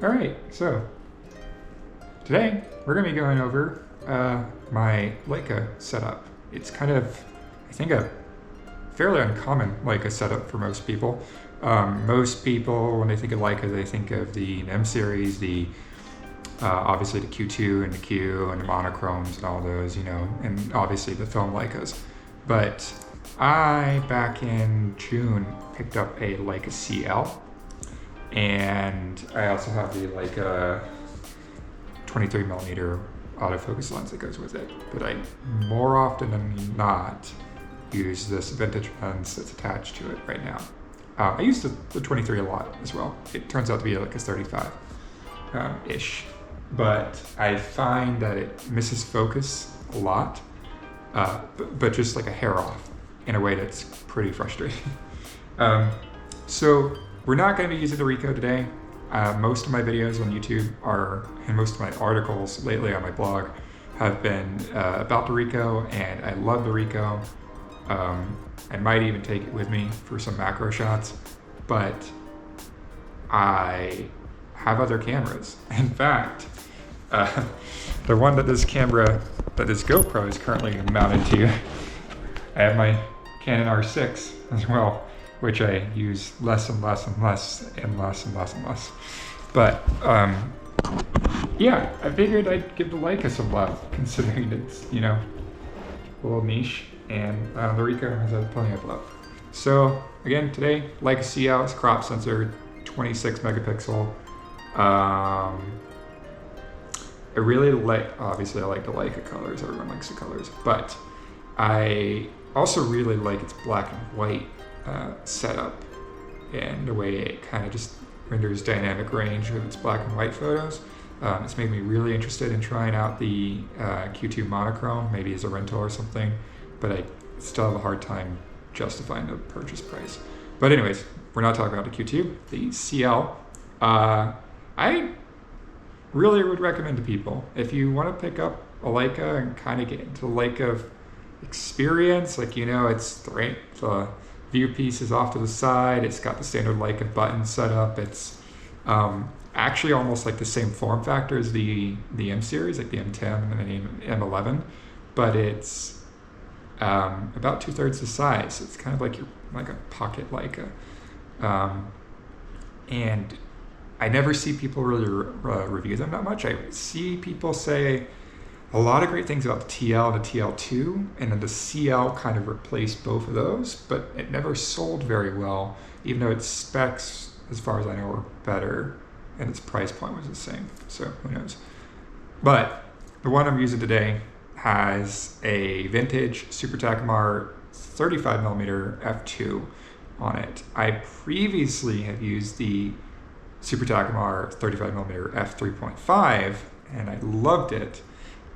All right, so today we're going to be going over my Leica setup. It's kind of, I think, a fairly uncommon Leica setup for most people. Most people, when they think of Leica, they think of the M series, obviously the Q2 and the Q and the monochromes and all those, and obviously the film Leicas. But I, back in June, picked up a Leica CL, and I also have the Leica 23mm autofocus lens that goes with it. But I more often than not use this vintage lens that's attached to it right now. I use the 23 a lot as well. It turns out to be like a 35-ish. But I find that it misses focus a lot, but just like a hair off in a way that's pretty frustrating. So we're not going to be using the Ricoh today. Most of my videos on YouTube and most of my articles lately on my blog have been about the Ricoh, and I love the Ricoh. I might even take it with me for some macro shots, but I have other cameras. In fact, the one that this GoPro is currently mounted to, I have my Canon R6 as well, which I use less and less and less and less and less and less. But yeah, I figured I'd give the Leica some love, considering it's, a little niche, and the Ricoh has had plenty of love. So again, today, Leica CL is crop sensor, 26 megapixel. I really obviously I like the Leica colors, everyone likes the colors, but I also really like its black and white setup and the way it kind of just renders dynamic range with its black and white photos. It's made me really interested in trying out the Q2 monochrome, maybe as a rental or something, but I still have a hard time justifying the purchase price. But anyways, we're not talking about the Q2, the CL. I really would recommend to people, if you want to pick up a Leica and kind of get into the Leica experience, it's the view piece is off to the side, it's got the standard Leica button set up, it's actually almost like the same form factor as the M series, like the M10 and the M11, but it's about 2/3 the size. It's kind of like a pocket Leica, and I never see people really review them that much. I see people say a lot of great things about the TL and the TL2, and then the CL kind of replaced both of those, but it never sold very well, even though its specs, as far as I know, were better, and its price point was the same, so who knows. But the one I'm using today has a vintage Super Takumar 35mm f2 on it. I previously have used the Super Takumar 35mm f3.5, and I loved it,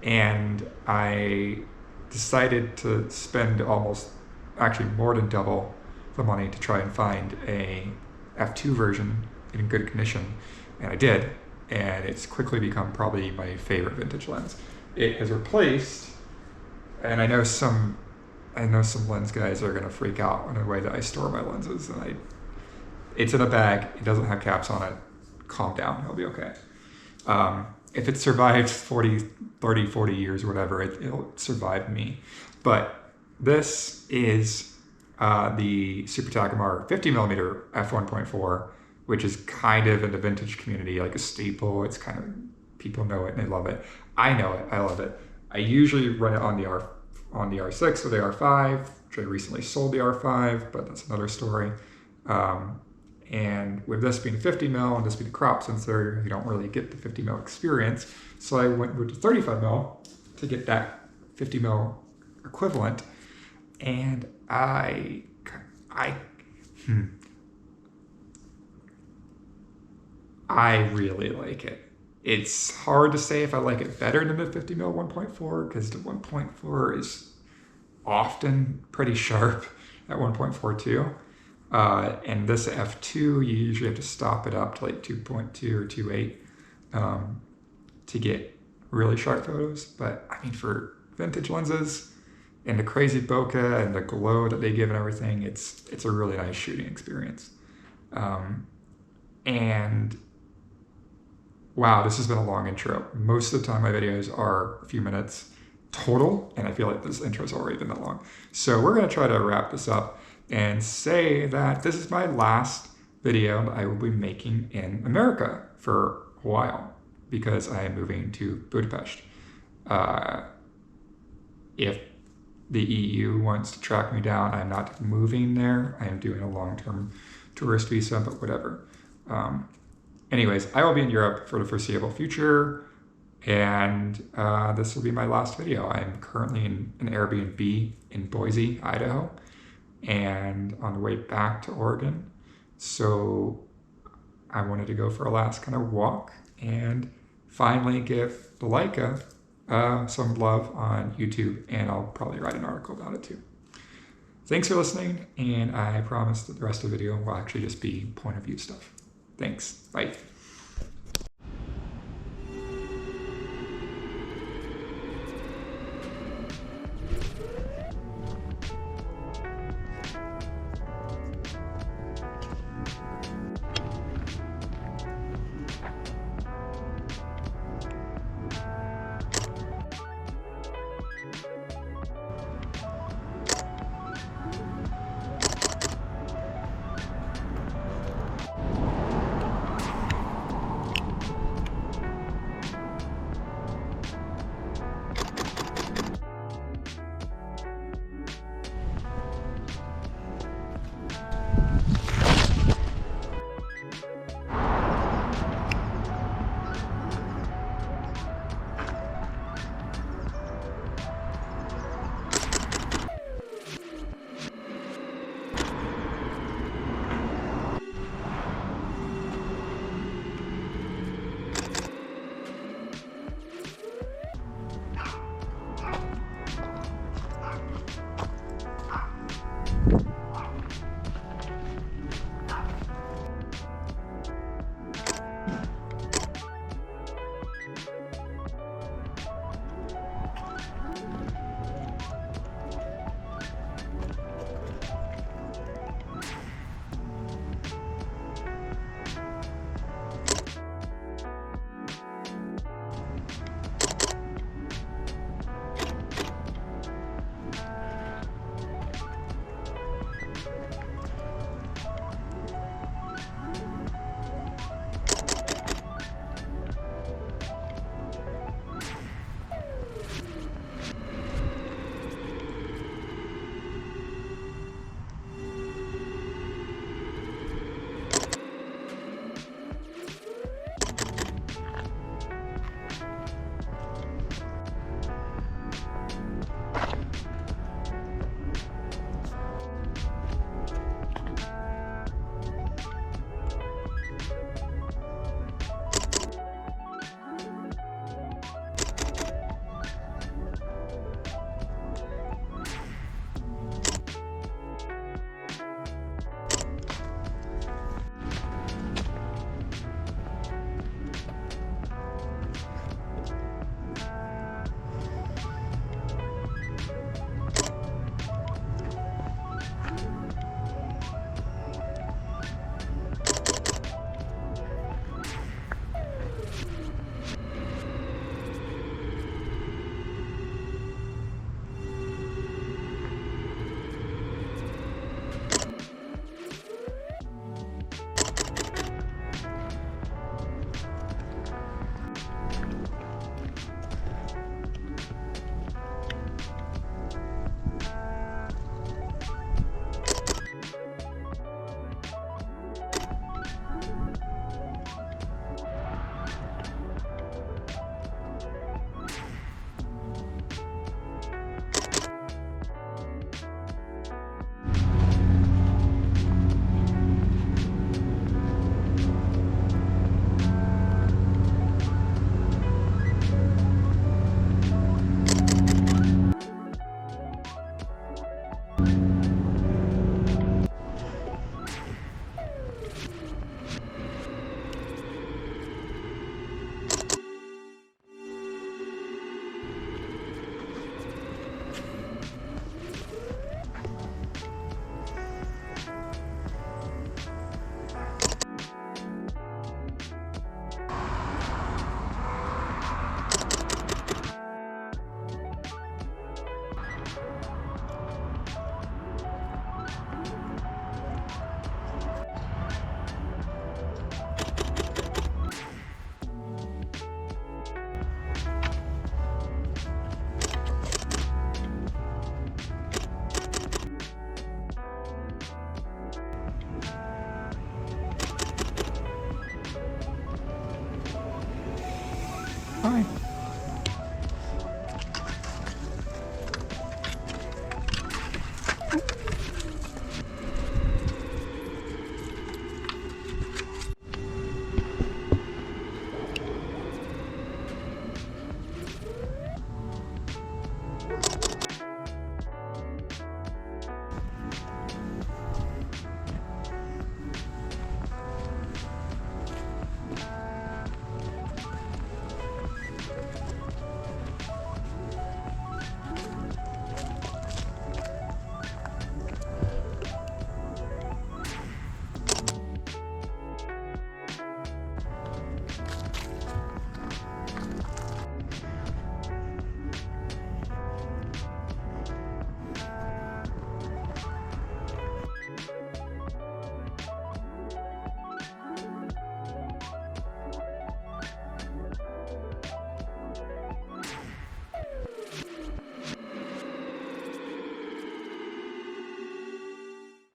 and I decided to spend actually more than double the money to try and find a f2 version in good condition, and I did, and it's quickly become probably my favorite vintage lens. It has replaced, and I know some lens guys are gonna freak out on the way that I store my lenses, and it's in a bag, it doesn't have caps on it. Calm down, it'll be okay. If it survived 30, 40 years, whatever, it'll survive me. But this is the Super Takumar 50mm f1.4, which is kind of in the vintage community like a staple. It's kind of, people know it and they love it. I know it, I love it. I usually run it on the R6 or the R5, which I recently sold the R5, but that's another story. And with this being 50mm and this being a crop sensor, you don't really get the 50mm experience. So I went with the 35mm to get that 50mm equivalent. And I really like it. It's hard to say if I like it better than the 50mm 1.4, because the 1.4 is often pretty sharp at 1.4 too. And this f2, you usually have to stop it up to like 2.2 or 2.8 to get really sharp photos. But I mean, for vintage lenses and the crazy bokeh and the glow that they give and everything, it's a really nice shooting experience. And wow, this has been a long intro. Most of the time my videos are a few minutes total, and I feel like this intro's already been that long. So we're gonna try to wrap this up and say that this is my last video that I will be making in America for a while, because I am moving to Budapest. If the EU wants to track me down, I'm not moving there. I am doing a long-term tourist visa, but whatever. Anyways, I will be in Europe for the foreseeable future, and this will be my last video. I'm currently in an Airbnb in Boise, Idaho, and on the way back to Oregon. So I wanted to go for a last kind of walk and finally give the Leica some love on YouTube, and I'll probably write an article about it too. Thanks for listening, and I promise that the rest of the video will actually just be point of view stuff. Thanks. Bye.